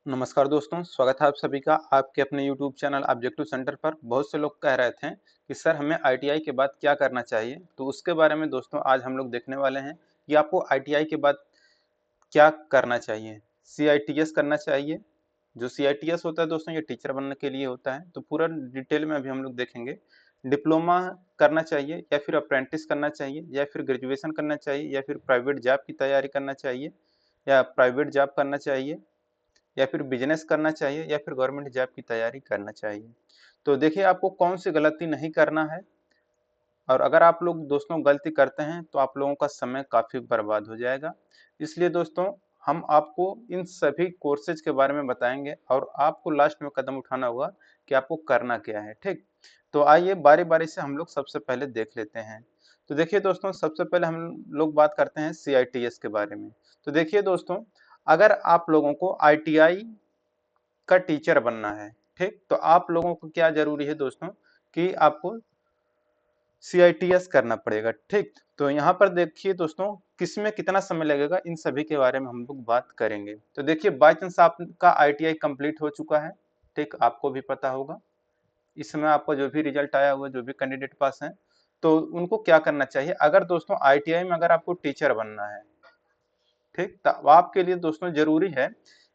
नमस्कार दोस्तों, स्वागत है आप सभी का आपके अपने YouTube चैनल ऑब्जेक्टिव सेंटर पर। बहुत से लोग कह रहे थे कि सर हमें आईटीआई के बाद क्या करना चाहिए, तो उसके बारे में दोस्तों आज हम लोग देखने वाले हैं कि आपको आईटीआई के बाद क्या करना चाहिए। सीआईटीएस करना चाहिए। जो सीआईटीएस होता है दोस्तों, ये टीचर बनने के लिए होता है, तो पूरा डिटेल में अभी हम लोग देखेंगे। डिप्लोमा करना चाहिए या फिर अप्रेंटिस करना चाहिए या फिर ग्रेजुएशन करना चाहिए या फिर प्राइवेट जॉब की तैयारी करना चाहिए या प्राइवेट जॉब करना चाहिए या फिर बिजनेस करना चाहिए या फिर गवर्नमेंट जॉब की तैयारी करना चाहिए। तो देखिए आपको कौन सी गलती नहीं करना है, और अगर आप लोग दोस्तों गलती करते हैं तो आप लोगों का समय काफी बर्बाद हो जाएगा। इसलिए दोस्तों हम आपको इन सभी कोर्सेज के बारे में बताएंगे और आपको लास्ट में कदम उठाना होगा कि आपको करना क्या है। ठीक, तो आइए बारी बारी से हम लोग सबसे पहले देख लेते हैं। तो देखिए दोस्तों, सबसे पहले हम लोग बात करते हैं सीआईटीएस के बारे में। तो देखिए दोस्तों, अगर आप लोगों को आईटीआई का टीचर बनना है, ठीक, तो आप लोगों को क्या जरूरी है दोस्तों कि आपको सीआईटीएस करना पड़ेगा। ठीक, तो यहाँ पर देखिए दोस्तों किसमें कितना समय लगेगा, इन सभी के बारे में हम लोग बात करेंगे। तो देखिए बाई चांस आपका आईटीआई कंप्लीट हो चुका है, ठीक, आपको भी पता होगा इस समय आपका जो भी रिजल्ट आया हुआ, जो भी कैंडिडेट पास है, तो उनको क्या करना चाहिए। अगर दोस्तों आईटीआई में अगर आपको टीचर बनना है, ठीक, तो आपके लिए दोस्तों जरूरी है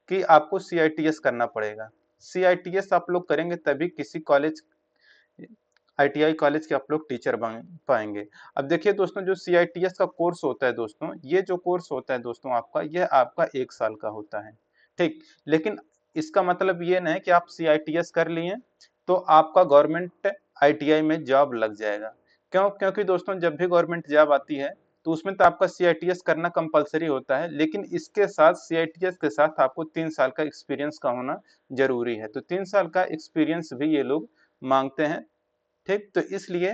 कि आपको सीआईटीएस करना पड़ेगा। सीआईटीएस आप लोग करेंगे तभी किसी कॉलेज, आईटीआई कॉलेज के आप लोग टीचर बन पाएंगे। अब देखिए दोस्तों, जो सीआईटीएस का कोर्स होता है दोस्तों, ये जो कोर्स होता है दोस्तों आपका, यह आपका 1 साल का होता है। ठीक, लेकिन इसका मतलब ये नहीं कि आप सीआईटीएस कर लिए तो आपका गवर्नमेंट आईटीआई में जॉब लग जाएगा। क्यों? क्योंकि दोस्तों जब भी गवर्नमेंट जॉब आती है तो उसमें तो आपका सीआईटीएस करना कंपलसरी होता है, लेकिन इसके साथ सीआईटीएस के साथ आपको 3 साल का एक्सपीरियंस का होना जरूरी है। तो 3 साल का एक्सपीरियंस भी ये लोग मांगते हैं। ठीक, तो इसलिए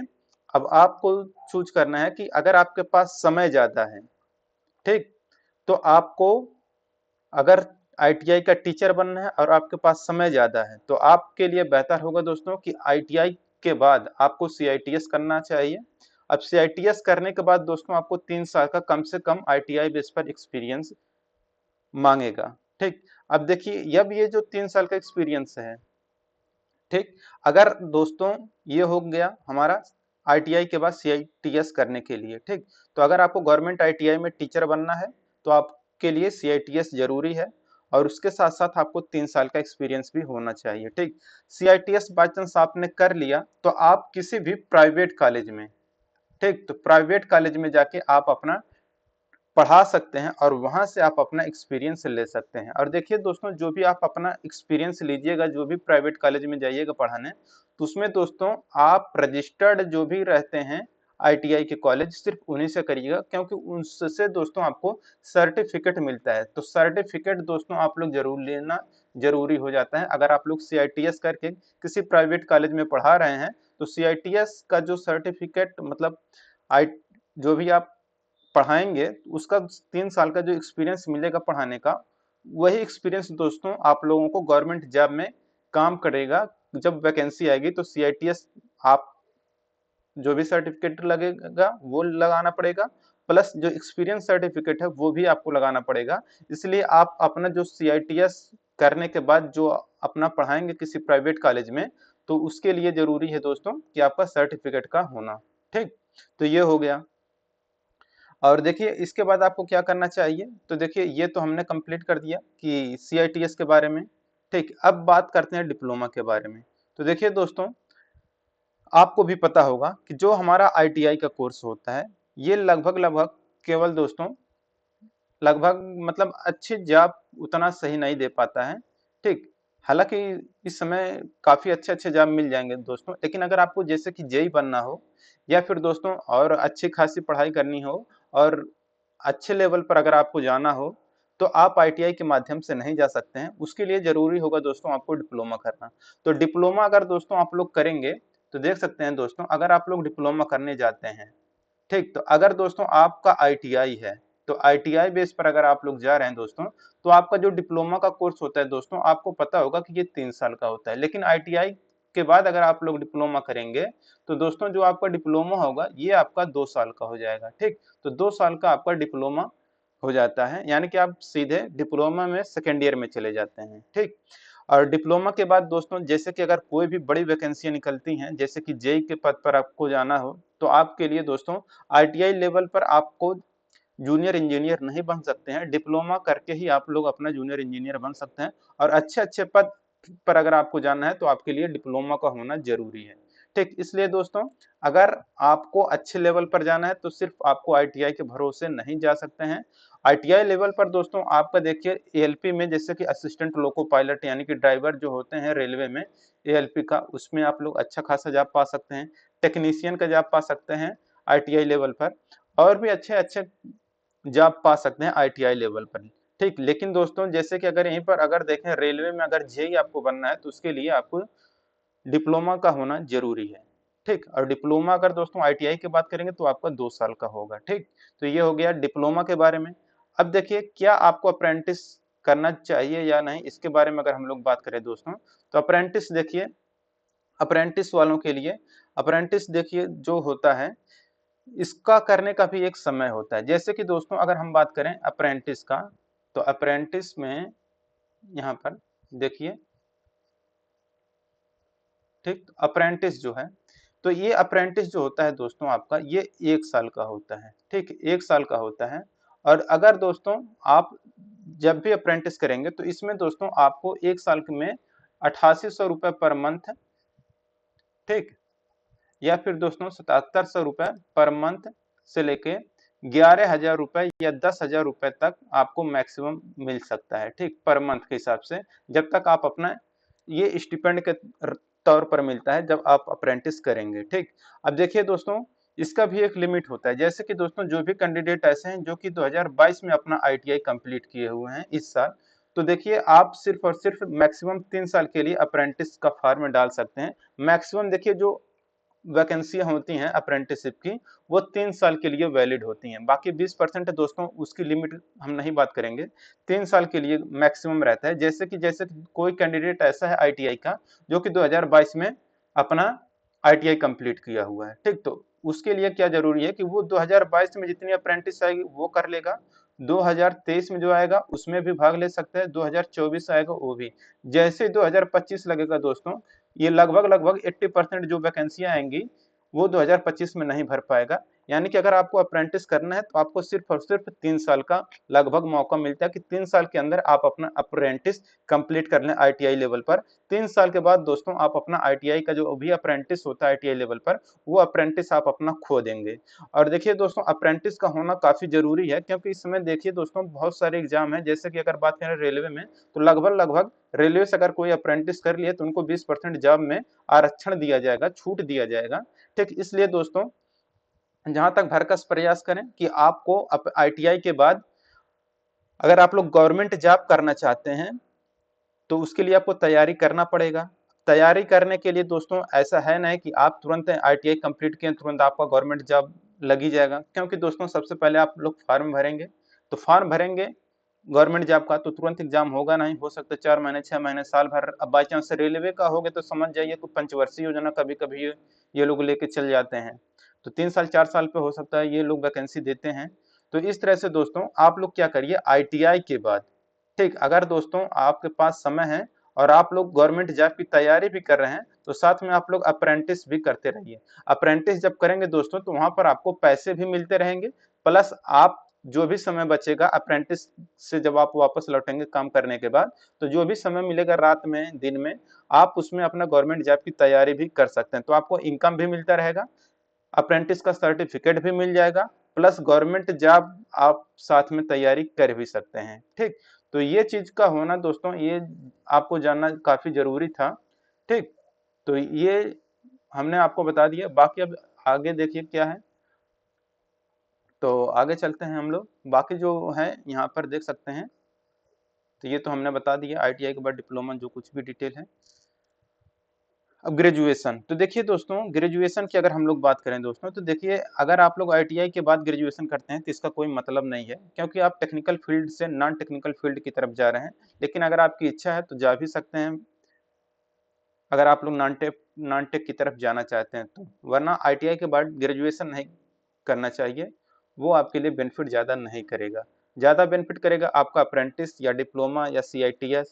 अब आपको चूज करना है कि अगर आपके पास समय ज्यादा है, ठीक, तो आपको अगर आईटीआई का टीचर बनना है और आपके पास समय ज्यादा है तो आपके लिए बेहतर होगा दोस्तों कि आईटीआई के बाद आपको सीआईटीएस करना चाहिए। अब सीआईटीएस करने के बाद दोस्तों आपको 3 साल का कम से कम आईटीआई बेस पर एक्सपीरियंस मांगेगा। ठीक, अब देखिए अब ये जो 3 साल का एक्सपीरियंस है, ठीक, अगर दोस्तों ये हो गया हमारा आईटीआई के बाद सीआईटीएस करने के लिए। ठीक, तो अगर आपको गवर्नमेंट आईटीआई में टीचर बनना है तो आपके लिए सीआईटीएस जरूरी है, और उसके साथ साथ आपको 3 साल का एक्सपीरियंस भी होना चाहिए। ठीक, सीआईटीएस बाई चांस आपने कर लिया तो आप किसी भी प्राइवेट कॉलेज में, ठीक, तो प्राइवेट कॉलेज में जाके आप अपना पढ़ा सकते हैं और वहां से आप अपना एक्सपीरियंस ले सकते हैं। और देखिए दोस्तों, जो भी आप अपना एक्सपीरियंस लीजिएगा, जो भी प्राइवेट कॉलेज में जाइएगा पढ़ाने, तो उसमें दोस्तों आप रजिस्टर्ड जो भी रहते हैं आईटीआई के कॉलेज, सिर्फ उन्हीं से करिएगा, क्योंकि उनसे दोस्तों आपको सर्टिफिकेट मिलता है। तो सर्टिफिकेट दोस्तों आप लोग जरूर लेना जरूरी हो जाता है। अगर आप लोग सीआईटीएस करके किसी प्राइवेट कॉलेज में पढ़ा रहे हैं तो सीआईटीएस का जो सर्टिफिकेट मतलब आई जो भी आप पढ़ाएंगे उसका 3 साल का जो एक्सपीरियंस मिलेगा पढ़ाने का, वही एक्सपीरियंस दोस्तों आप लोगों को गवर्नमेंट जॉब में काम करेगा। जब वैकेंसी आएगी तो सीआईटीएस आप जो भी सर्टिफिकेट लगेगा वो लगाना पड़ेगा, प्लस जो एक्सपीरियंस सर्टिफिकेट है वो भी आपको लगाना पड़ेगा। इसलिए आप अपना जो सीआईटीएस करने के बाद जो अपना पढ़ाएंगे किसी प्राइवेट कॉलेज में, तो उसके लिए जरूरी है दोस्तों कि आपका सर्टिफिकेट का होना। ठीक, तो ये हो गया। और देखिए इसके बाद आपको क्या करना चाहिए। तो देखिए ये तो हमने कंप्लीट कर दिया कि सीआईटीएस के बारे में। ठीक, अब बात करते हैं डिप्लोमा के बारे में। तो देखिए दोस्तों, आपको भी पता होगा कि जो हमारा आईटीआई का कोर्स होता है, ये लगभग लगभग केवल दोस्तों लगभग मतलब अच्छी जॉब उतना सही नहीं दे पाता है। ठीक, हालांकि इस समय काफी अच्छे अच्छे जॉब मिल जाएंगे दोस्तों, लेकिन अगर आपको जैसे कि जेई बनना हो या फिर दोस्तों और अच्छी खासी पढ़ाई करनी हो और अच्छे लेवल पर अगर आपको जाना हो, तो आप आईटीआई के माध्यम से नहीं जा सकते हैं। उसके लिए जरूरी होगा दोस्तों आपको डिप्लोमा करना। तो डिप्लोमा अगर दोस्तों आप लोग करेंगे तो देख सकते हैं दोस्तों, अगर आप लोग डिप्लोमा करने जाते हैं, ठीक, तो अगर दोस्तों आपका आईटीआई है तो आईटीआई बेस पर अगर आप लोग जा रहे हैं दोस्तों, तो आपका जो डिप्लोमा का कोर्स होता है दोस्तों, आपको पता होगा कि ये 3 साल का होता है। लेकिन आईटीआई के बाद अगर आप लोग डिप्लोमा करेंगे तो दोस्तों जो आपका डिप्लोमा होगा ये आपका 2 साल का हो जाएगा। ठीक, तो 2 साल का आपका डिप्लोमा हो जाता है, यानी कि आप सीधे डिप्लोमा में सेकेंड ईयर में चले जाते हैं। ठीक, और डिप्लोमा के बाद दोस्तों जैसे कि अगर कोई भी बड़ी वैकेंसियां निकलती हैं, जैसे कि जेई के पद पर आपको जाना हो, तो आपके लिए दोस्तों आईटीआई लेवल पर आपको जूनियर इंजीनियर नहीं बन सकते हैं, डिप्लोमा करके ही आप लोग अपना जूनियर इंजीनियर बन सकते हैं। और अच्छे अच्छे पद पर अगर आपको जाना है तो आपके लिए डिप्लोमा का होना जरूरी है। ठीक, इसलिए दोस्तों अगर आपको अच्छे लेवल पर जाना है तो सिर्फ आपको आईटीआई के भरोसे नहीं जा सकते हैं। आईटीआई लेवल पर दोस्तों आपका देखिए एएलपी में, जैसे कि असिस्टेंट लोको पायलट यानी कि ड्राइवर जो होते हैं रेलवे में एएलपी का, उसमें आप लोग अच्छा खासा जॉब पा सकते हैं। टेक्नीशियन का जॉब पा सकते हैं आईटीआई लेवल पर, और भी अच्छे अच्छे जॉब पा सकते हैं आईटीआई लेवल पर। ठीक, लेकिन दोस्तों जैसे कि अगर यहीं पर अगर देखें रेलवे में अगर जेई आपको बनना है तो उसके लिए आपको डिप्लोमा का होना जरूरी है। ठीक, और डिप्लोमा अगर दोस्तों आईटीआई की बात करेंगे तो आपका 2 साल का होगा। ठीक, तो ये हो गया डिप्लोमा के बारे में। अब देखिए क्या आपको अप्रेंटिस करना चाहिए या नहीं, इसके बारे में अगर हम लोग बात करें दोस्तों, तो अप्रेंटिस देखिए, अप्रेंटिस वालों के लिए अप्रेंटिस देखिए जो होता है इसका करने का भी एक समय होता है। जैसे कि दोस्तों अगर हम बात करें अप्रेंटिस का, तो अप्रेंटिस में यहाँ पर देखिए, ठीक, अप्रेंटिस जो है, तो ये अप्रेंटिस जो होता है दोस्तों आपका ये 1 साल का होता है। ठीक, 1 साल का होता है। और अगर दोस्तों आप जब भी अप्रेंटिस करेंगे तो इसमें दोस्तों आपको 1 साल में 8800 रुपए पर मंथ, ठीक, या फिर दोस्तों 7700 रुपए पर मंथ से लेके 11,000 रुपए या 10,000 रुपए तक आपको मैक्सिमम मिल सकता है। ठीक, पर मंथ के हिसाब से, जब तक आप अपना ये स्टिपेंड के तौर पर मिलता है जब आप अप्रेंटिस करेंगे। ठीक, अब देखिए दोस्तों इसका भी एक लिमिट होता है। जैसे कि दोस्तों जो भी कैंडिडेट ऐसे हैं जो कि 2022 में अपना आईटीआई कंप्लीट किए हुए हैं इस साल, तो देखिए आप सिर्फ और सिर्फ मैक्सिमम 3 साल के लिए अप्रेंटिस का फॉर्म डाल सकते हैं। मैक्सिमम देखिए जो वैकेंसियां होती हैं अप्रेंटिसशिप की, वो 3 साल के लिए वैलिड होती हैं। बाकी 20% दोस्तों उसकी लिमिट हम नहीं बात करेंगे, 3 साल के लिए मैक्सिमम रहता है। जैसे कि कोई कैंडिडेट ऐसा है आईटीआई का जो कि 2022 में अपना आईटीआई कंप्लीट किया हुआ है। ठीक, तो उसके लिए क्या जरूरी है कि वो 2022 में जितनी अप्रेंटिस आएगी वो कर लेगा, 2023 में जो आएगा उसमें भी भाग ले सकता है, 2024 आएगा वो भी। जैसे 2025 लगेगा दोस्तों, ये लगभग लगभग 80% जो वैकेंसियां आएंगी वो 2025 में नहीं भर पाएगा। यानी कि अगर आपको अप्रेंटिस करना है तो आपको सिर्फ और सिर्फ 3 साल का लगभग मौका मिलता है कि 3 साल के अंदर आप अपना अप्रेंटिस कंप्लीट कर लें आईटीआई लेवल पर। 3 साल के बाद दोस्तों आप अपना आईटीआई का जो भी अप्रेंटिस होता है आईटीआई लेवल पर, वो अप्रेंटिस आप अपना खो देंगे। और देखिए दोस्तों अप्रेंटिस का होना काफी जरूरी है, क्योंकि इस समय देखिए दोस्तों बहुत सारे एग्जाम है। जैसे कि अगर बात करें रेलवे में, तो लगभग लगभग रेलवे से अगर कोई अप्रेंटिस कर लिए तो उनको 20% जॉब में आरक्षण दिया जाएगा, छूट दिया जाएगा। ठीक, इसलिए दोस्तों जहां तक भरकस प्रयास करें कि आपको आईटीआई के बाद अगर आप लोग गवर्नमेंट जॉब करना चाहते हैं तो उसके लिए आपको तैयारी करना पड़ेगा। तैयारी करने के लिए दोस्तों ऐसा है नहीं कि आप तुरंत आईटीआई कंप्लीट किए तुरंत आपका गवर्नमेंट जॉब लग ही जाएगा, क्योंकि दोस्तों सबसे पहले आप लोग फॉर्म भरेंगे। तो फॉर्म भरेंगे गवर्नमेंट जॉब का तो तुरंत एग्जाम होगा नहीं, हो सकता है 4 महीने 6 महीने साल भर। अब बाई चांस रेलवे का हो गया तो समझ जाइए कि पंचवर्षीय योजना कभी कभी ये लोग लेके चल जाते हैं, तो 3 साल 4 साल पे हो सकता है ये लोग वैकेंसी देते हैं। तो इस तरह से दोस्तों आप लोग क्या करिए आईटीआई के बाद, ठीक, अगर दोस्तों आपके पास समय है और आप लोग गवर्नमेंट जॉब की तैयारी भी कर रहे हैं तो साथ में आप लोग अप्रेंटिस भी करते रहिए। अप्रेंटिस जब करेंगे दोस्तों तो वहां पर आपको पैसे भी मिलते रहेंगे, प्लस आप जो भी समय बचेगा अप्रेंटिस से जब आप वापस लौटेंगे काम करने के बाद, तो जो भी समय मिलेगा रात में दिन में, आप उसमें अपना गवर्नमेंट जॉब की तैयारी भी कर सकते हैं। तो आपको इनकम भी मिलता रहेगा, अप्रेंटिस का सर्टिफिकेट भी मिल जाएगा, प्लस गवर्नमेंट जॉब आप साथ में तैयारी कर भी सकते हैं। ठीक, तो ये चीज का होना दोस्तों ये आपको जानना काफी जरूरी था। ठीक, तो ये हमने आपको बता दिया। बाकी अब आगे देखिए क्या है, तो आगे चलते हैं हम लोग। बाकी जो है यहाँ पर देख सकते हैं, तो ये तो हमने बता दिया आईटीआई के बाद डिप्लोमा जो कुछ भी डिटेल है। अब ग्रेजुएशन, तो देखिए दोस्तों ग्रेजुएशन की अगर हम लोग बात करें दोस्तों, तो देखिए अगर आप लोग आईटीआई के बाद ग्रेजुएशन करते हैं तो इसका कोई मतलब नहीं है, क्योंकि आप टेक्निकल फील्ड से नॉन टेक्निकल फील्ड की तरफ जा रहे हैं। लेकिन अगर आपकी इच्छा है तो जा भी सकते हैं, अगर आप लोग नॉन टेक की तरफ जाना चाहते हैं तो। वरना आईटीआई के बाद ग्रेजुएशन नहीं करना चाहिए, वो आपके लिए बेनिफिट ज़्यादा नहीं करेगा। ज़्यादा बेनिफिट करेगा आपका अप्रेंटिस या डिप्लोमा या CITS।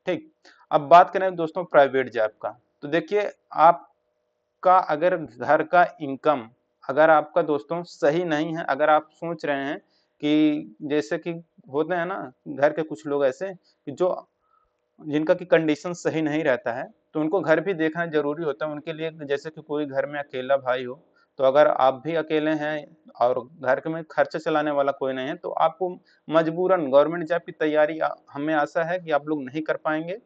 ठीक, अब बात करें दोस्तों प्राइवेट जॉब का, तो देखिए आपका अगर घर का इनकम अगर आपका दोस्तों सही नहीं है, अगर आप सोच रहे हैं कि जैसे कि होते हैं ना घर के कुछ लोग ऐसे कि जो जिनका की कंडीशन सही नहीं रहता है, तो उनको घर भी देखना ज़रूरी होता है उनके लिए। जैसे कि कोई घर में अकेला भाई हो, तो अगर आप भी अकेले हैं और घर में खर्चा चलाने वाला कोई नहीं है, तो आपको मजबूरन गवर्नमेंट जॉब की तैयारी हमें आशा है कि आप लोग नहीं कर पाएँगे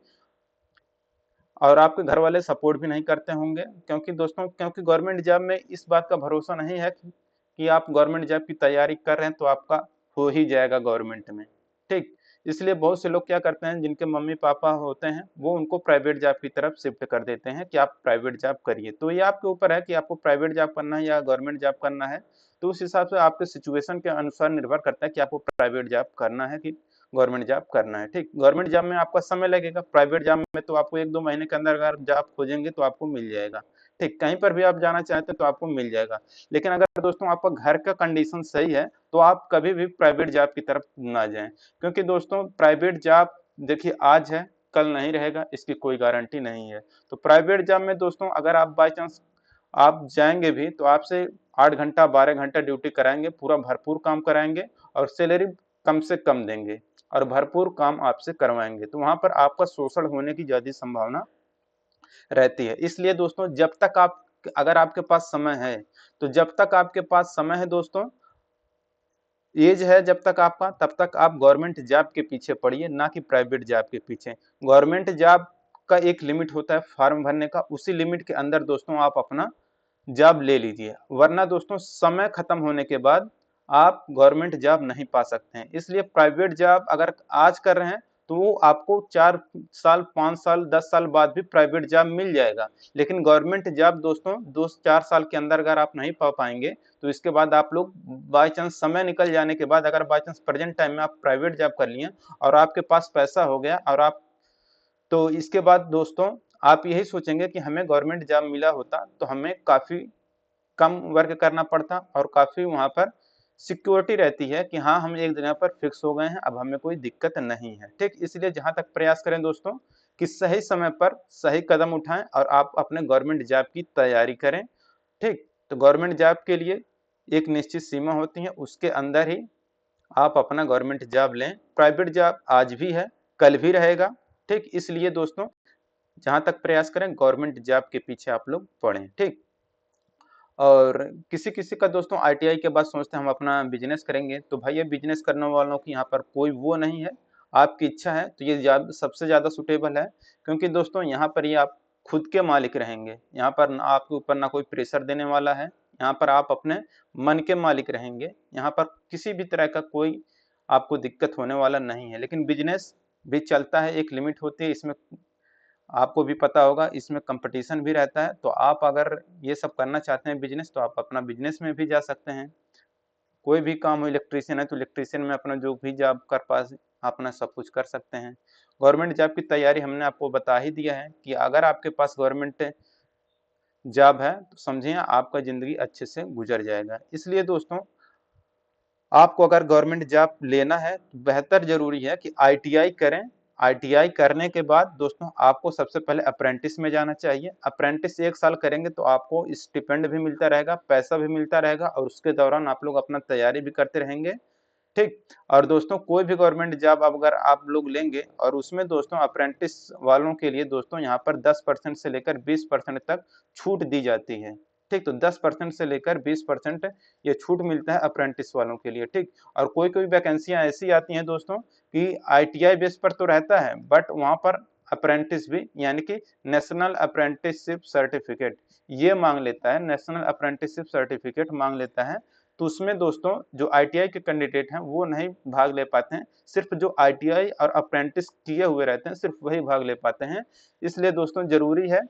और आपके घर वाले सपोर्ट भी नहीं करते होंगे, क्योंकि दोस्तों क्योंकि गवर्नमेंट जॉब में इस बात का भरोसा नहीं है कि आप गवर्नमेंट जॉब की तैयारी कर रहे हैं तो आपका हो ही जाएगा गवर्नमेंट में। ठीक, इसलिए बहुत से लोग क्या करते हैं जिनके मम्मी पापा होते हैं वो उनको प्राइवेट जॉब की तरफ शिफ्ट कर देते हैं कि आप प्राइवेट जॉब करिए। तो ये आपके ऊपर है कि आपको प्राइवेट जॉब करना है या गवर्नमेंट जॉब करना है। तो उस हिसाब से आपके सिचुएशन के अनुसार निर्भर करता है कि आपको प्राइवेट जॉब करना है कि गवर्नमेंट जॉब करना है। ठीक, गवर्नमेंट जॉब में आपका समय लगेगा, प्राइवेट जॉब में तो आपको 1-2 महीने के अंदर अगर जॉब खोजेंगे तो आपको मिल जाएगा। ठीक, कहीं पर भी आप जाना चाहते हैं तो आपको मिल जाएगा। लेकिन अगर दोस्तों आपका घर का कंडीशन सही है, तो आप कभी भी प्राइवेट जॉब की तरफ ना जाएँ, क्योंकि दोस्तों प्राइवेट जॉब देखिए आज है, कल नहीं रहेगा, इसकी कोई गारंटी नहीं है। तो प्राइवेट जॉब में दोस्तों अगर आप बाय चांस आप जाएँगे भी तो आपसे 8 घंटा 12 घंटा ड्यूटी कराएँगे, पूरा भरपूर काम कराएँगे और सैलरी कम से कम देंगे और भरपूर काम आपसे करवाएँगे। तो वहाँ पर आपका शोषण होने की ज़्यादा संभावना रहती है। इसलिए दोस्तों जब तक आप अगर आपके पास समय है, तो जब तक आपके पास समय है दोस्तों, एज है जब तक आपका, तब तक आप गवर्नमेंट जॉब के पीछे पड़िए, ना कि प्राइवेट जॉब के पीछे। गवर्नमेंट जॉब का एक लिमिट होता है फॉर्म भरने का, उसी लिमिट के अंदर दोस्तों आप अपना जॉब ले लीजिए, वरना दोस्तों समय खत्म होने के बाद आप गवर्नमेंट जॉब नहीं पा सकते हैं। इसलिए प्राइवेट जॉब अगर आज कर रहे हैं तो वो आपको 4 साल 5 साल 10 साल बाद भी प्राइवेट जॉब मिल जाएगा। लेकिन गवर्नमेंट जॉब दोस्तों 2-4 साल के अंदर अगर आप नहीं पा पाएंगे तो इसके बाद आप लोग बाय चांस समय निकल जाने के बाद अगर बाय चांस प्रेजेंट टाइम में आप प्राइवेट जॉब कर लिए और आपके पास पैसा हो गया और आप तो इसके बाद दोस्तों आप यही सोचेंगे कि हमें गवर्नमेंट जॉब मिला होता तो हमें काफ़ी कम वर्क करना पड़ता और काफ़ी वहाँ पर सिक्योरिटी रहती है कि हाँ, हम एक जगह पर फिक्स हो गए हैं, अब हमें कोई दिक्कत नहीं है। ठीक, इसलिए जहाँ तक प्रयास करें दोस्तों कि सही समय पर सही कदम उठाएँ और आप अपने गवर्नमेंट जॉब की तैयारी करें। ठीक, तो गवर्नमेंट जॉब के लिए एक निश्चित सीमा होती है, उसके अंदर ही आप अपना गवर्नमेंट जॉब लें। प्राइवेट जॉब आज भी है, कल भी रहेगा। ठीक, इसलिए दोस्तों जहाँ तक प्रयास करें गवर्नमेंट जॉब के पीछे आप लोग पड़ें। ठीक, और किसी-किसी का दोस्तों ITI के बाद सोचते हैं हम अपना बिज़नेस करेंगे, तो भाई ये बिज़नेस करने वालों की यहाँ पर कोई वो नहीं है, आपकी इच्छा है तो ये सबसे ज़्यादा सूटेबल है, क्योंकि दोस्तों यहाँ पर ये आप खुद के मालिक रहेंगे, यहाँ पर ना आपके ऊपर ना कोई प्रेशर देने वाला है, यहाँ पर आप अपने मन के मालिक रहेंगे, यहाँ पर किसी भी तरह का कोई आपको दिक्कत होने वाला नहीं है। लेकिन बिज़नेस भी चलता है, एक लिमिट होती है, इसमें आपको भी पता होगा इसमें कंपटीशन भी रहता है, तो आप अगर ये सब करना चाहते हैं बिज़नेस तो आप अपना बिज़नेस में भी जा सकते हैं। कोई भी काम हो, इलेक्ट्रीशियन है तो इलेक्ट्रीशियन में अपना जो भी जॉब कर पास अपना सब कुछ कर सकते हैं। गवर्नमेंट जॉब की तैयारी हमने आपको बता ही दिया है कि अगर आपके पास गवर्नमेंट जॉब है तो समझिए आपका ज़िंदगी अच्छे से गुज़र जाएगा। इसलिए दोस्तों आपको अगर गवर्नमेंट जॉब लेना है तो बेहतर ज़रूरी है कि ITI करें। ITI करने के बाद दोस्तों आपको सबसे पहले अप्रेंटिस में जाना चाहिए। अप्रेंटिस 1 साल करेंगे तो आपको स्टिपेंड भी मिलता रहेगा, पैसा भी मिलता रहेगा और उसके दौरान आप लोग अपना तैयारी भी करते रहेंगे। ठीक, और दोस्तों कोई भी गवर्नमेंट जॉब अगर आप लोग लेंगे और उसमें दोस्तों अप्रेंटिस वालों के लिए दोस्तों यहाँ पर 10% से लेकर 20% तक छूट दी जाती है। ठीक, तो 10% से लेकर 20% ये छूट मिलता है अप्रेंटिस वालों के लिए। ठीक, और कोई-कोई वैकेंसियाँ ऐसी आती हैं दोस्तों कि ITI बेस पर तो रहता है बट वहाँ पर अप्रेंटिस भी यानी कि नेशनल अप्रेंटिसशिप सर्टिफिकेट ये माँग लेता है, नेशनल अप्रेंटिसशिप सर्टिफिकेट माँग लेता है। तो उसमें दोस्तों जो ITI के कैंडिडेट हैं वो नहीं भाग ले पाते हैं, सिर्फ जो ITI और अप्रेंटिस किए हुए रहते हैं सिर्फ वही भाग ले पाते हैं। इसलिए दोस्तों ज़रूरी है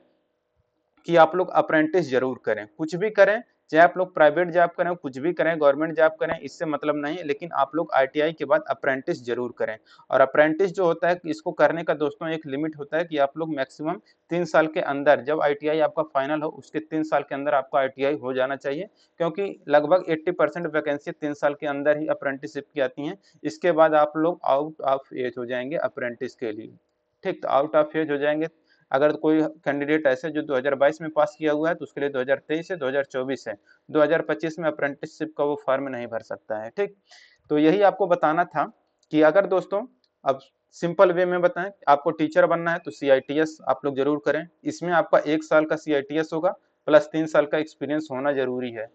कि आप लोग अप्रेंटिस ज़रूर करें, कुछ भी करें चाहे आप लोग प्राइवेट जॉब करें, कुछ भी करें, गवर्नमेंट जॉब करें, इससे मतलब नहीं, लेकिन आप लोग ITI के बाद अप्रेंटिस जरूर करें। और अप्रेंटिस जो होता है, इसको करने का दोस्तों एक लिमिट होता है कि आप लोग मैक्सिमम 3 साल के अंदर, जब ITI आपका फाइनल हो उसके 3 साल के अंदर आपका ITI हो जाना चाहिए, क्योंकि लगभग 80% वैकेंसी 3 साल के अंदर ही अप्रेंटिसशिप की आती हैं। इसके बाद आप लोग आउट ऑफ एज हो जाएंगे अप्रेंटिस के लिए। ठीक, तो आउट ऑफ एज हो जाएंगे। अगर कोई कैंडिडेट ऐसे जो 2022 में पास किया हुआ है तो उसके लिए 2023 है, 2024 है, 2025 में अप्रेंटिसशिप का वो फॉर्म नहीं भर सकता है। ठीक, तो यही आपको बताना था कि अगर दोस्तों अब सिंपल वे में बताएं, आपको टीचर बनना है तो CITS आप लोग जरूर करें। इसमें आपका 1 साल का CITS होगा, प्लस 3 साल का एक्सपीरियंस होना जरूरी है।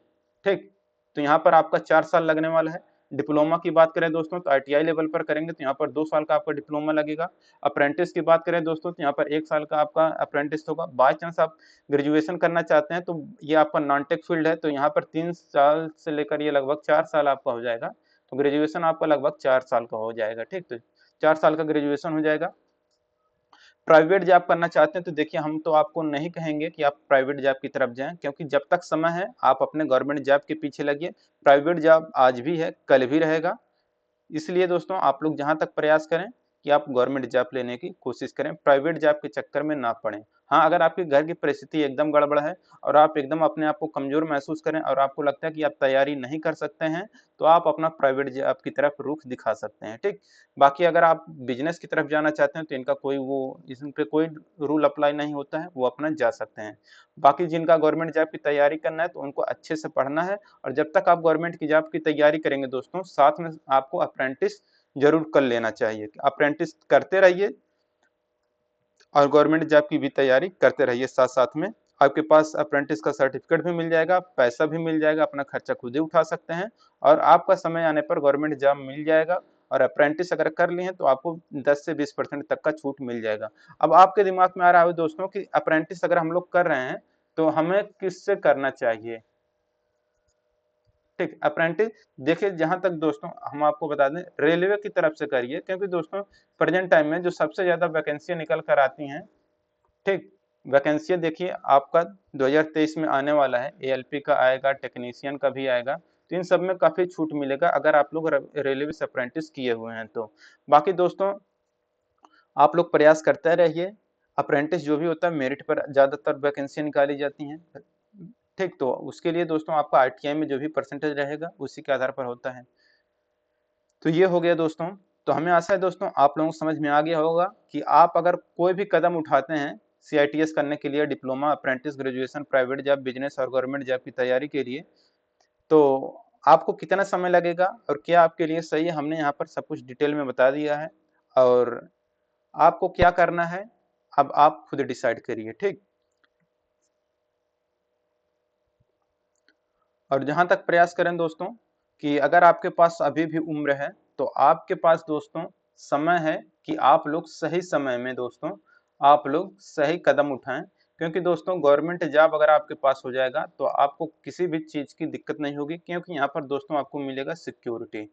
ठीक, तो यहाँ पर आपका 4 साल लगने वाला है। डिप्लोमा की बात करें दोस्तों तो ITI लेवल पर करेंगे तो यहाँ पर 2 साल का आपका डिप्लोमा लगेगा। अप्रेंटिस की बात करें दोस्तों तो यहाँ पर 1 साल का आपका अप्रेंटिस होगा। बाई चांस आप ग्रेजुएशन करना चाहते हैं तो ये आपका नॉन टेक फील्ड है, तो यहाँ पर 3 साल से लेकर ये लगभग 4 साल आपका हो जाएगा। तो ग्रेजुएशन आपका लगभग 4 साल का हो जाएगा। ठीक, तो 4 साल का ग्रेजुएशन हो जाएगा। प्राइवेट जॉब करना चाहते हैं तो देखिए, हम तो आपको नहीं कहेंगे कि आप प्राइवेट जॉब की तरफ जाएं, क्योंकि जब तक समय है आप अपने गवर्नमेंट जॉब के पीछे लगिए। प्राइवेट जॉब आज भी है, कल भी रहेगा। इसलिए दोस्तों आप लोग जहां तक प्रयास करें कि आप गवर्नमेंट जॉब लेने की कोशिश करें, प्राइवेट जॉब के चक्कर में ना पड़ें। हाँ, अगर आपके घर की परिस्थिति एकदम गड़बड़ है और आप एकदम अपने आप को कमजोर महसूस करें और आपको लगता है कि आप तैयारी नहीं कर सकते हैं, तो आप अपना प्राइवेट जॉब की तरफ रुख दिखा सकते हैं। ठीक, बाकी अगर आप बिजनेस की तरफ जाना चाहते हैं तो इनका कोई इस पे कोई रूल अप्लाई नहीं होता है, वो अपना जा सकते हैं। बाकी जिनका गवर्नमेंट जॉब की तैयारी करना है तो उनको अच्छे से पढ़ना है, और जब तक आप गवर्नमेंट की जॉब की तैयारी करेंगे दोस्तों, साथ में आपको अप्रेंटिस जरूर कर लेना चाहिए। अप्रेंटिस करते रहिए और गवर्नमेंट जॉब की भी तैयारी करते रहिए साथ साथ में। आपके पास अप्रेंटिस का सर्टिफिकेट भी मिल जाएगा, पैसा भी मिल जाएगा, अपना खर्चा खुद ही उठा सकते हैं, और आपका समय आने पर गवर्नमेंट जॉब मिल जाएगा। और अप्रेंटिस अगर कर लिए हैं तो आपको 10 से 20% तक का छूट मिल जाएगा। अब आपके दिमाग में आ रहा है दोस्तों कि अप्रेंटिस अगर हम लोग कर रहे हैं तो हमें किससे करना चाहिए। ठीक, अप्रेंटिस देखिए, जहां तक दोस्तों हम आपको बता दें, रेलवे की तरफ से करिए, क्योंकि दोस्तों प्रेजेंट टाइम में जो सबसे ज्यादा वैकेंसी निकल कर आती हैं। ठीक, वैकेंसी देखिए आपका 2023 में आने वाला है, ALP का आएगा, टेक्नीशियन का भी आएगा, तो इन सब में काफी छूट मिलेगा अगर आप लोग रेलवे से अप्रेंटिस किए हुए हैं तो। बाकी दोस्तों आप लोग प्रयास करते रहिए। अप्रेंटिस जो भी होता है मेरिट पर ज्यादातर वैकेंसी निकाली जाती हैं। ठीक, तो उसके लिए दोस्तों आपका ITI में जो भी परसेंटेज रहेगा उसी के आधार पर होता है। तो ये हो गया दोस्तों। तो हमें आशा है दोस्तों आप लोगों को समझ में आ गया होगा कि आप अगर कोई भी कदम उठाते हैं CITS करने के लिए, diploma, apprentice, graduation, private job, business और गवर्नमेंट जॉब की तैयारी के लिए, तो आपको कितना समय लगेगा और क्या आपके लिए सही है, हमने यहाँ पर सब कुछ डिटेल में बता दिया है। और आपको क्या करना है अब आप खुद डिसाइड करिए। ठीक, और जहां तक प्रयास करें दोस्तों कि अगर आपके पास अभी भी उम्र है तो आपके पास दोस्तों समय है कि आप लोग सही समय में दोस्तों आप लोग सही कदम उठाएं, क्योंकि दोस्तों गवर्नमेंट जॉब अगर आपके पास हो जाएगा तो आपको किसी भी चीज की दिक्कत नहीं होगी, क्योंकि यहाँ पर दोस्तों आपको मिलेगा सिक्योरिटी।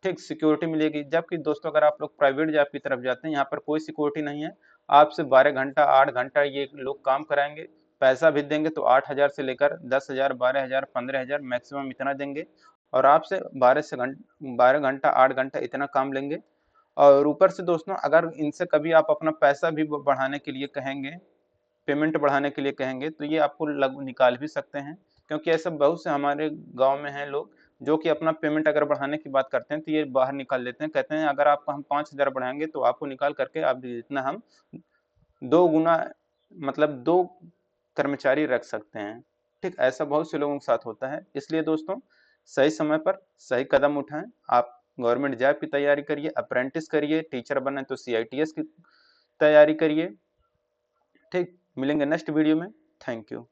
ठीक, सिक्योरिटी मिलेगी। जबकि दोस्तों अगर आप लोग प्राइवेट जॉब की तरफ जाते हैं, यहाँ पर कोई सिक्योरिटी नहीं है। आपसे 12 घंटा 8 घंटा ये लोग काम कराएंगे, पैसा भी देंगे तो 8,000 से लेकर 10,000, 12,000, 15,000 मैक्सिमम इतना देंगे, और आपसे 12 घंटा 8 घंटा इतना काम लेंगे। और ऊपर से दोस्तों अगर इनसे कभी आप अपना पैसा भी बढ़ाने के लिए कहेंगे, पेमेंट बढ़ाने के लिए कहेंगे, तो ये आपको निकाल भी सकते हैं, क्योंकि ऐसे बहुत से हमारे गांव में हैं लोग जो कि अपना पेमेंट अगर बढ़ाने की बात करते हैं तो ये बाहर निकाल लेते हैं, कहते हैं अगर आपको हम 5,000 बढ़ाएंगे तो आपको निकाल करके आप जितना हम 2 गुना, मतलब 2 कर्मचारी रख सकते हैं। ठीक, ऐसा बहुत से लोगों के साथ होता है। इसलिए दोस्तों सही समय पर सही कदम उठाएं। आप गवर्नमेंट जॉब की तैयारी करिए, अप्रेंटिस करिए, टीचर बने तो CITS की तैयारी करिए। ठीक, मिलेंगे नेक्स्ट वीडियो में। Thank you.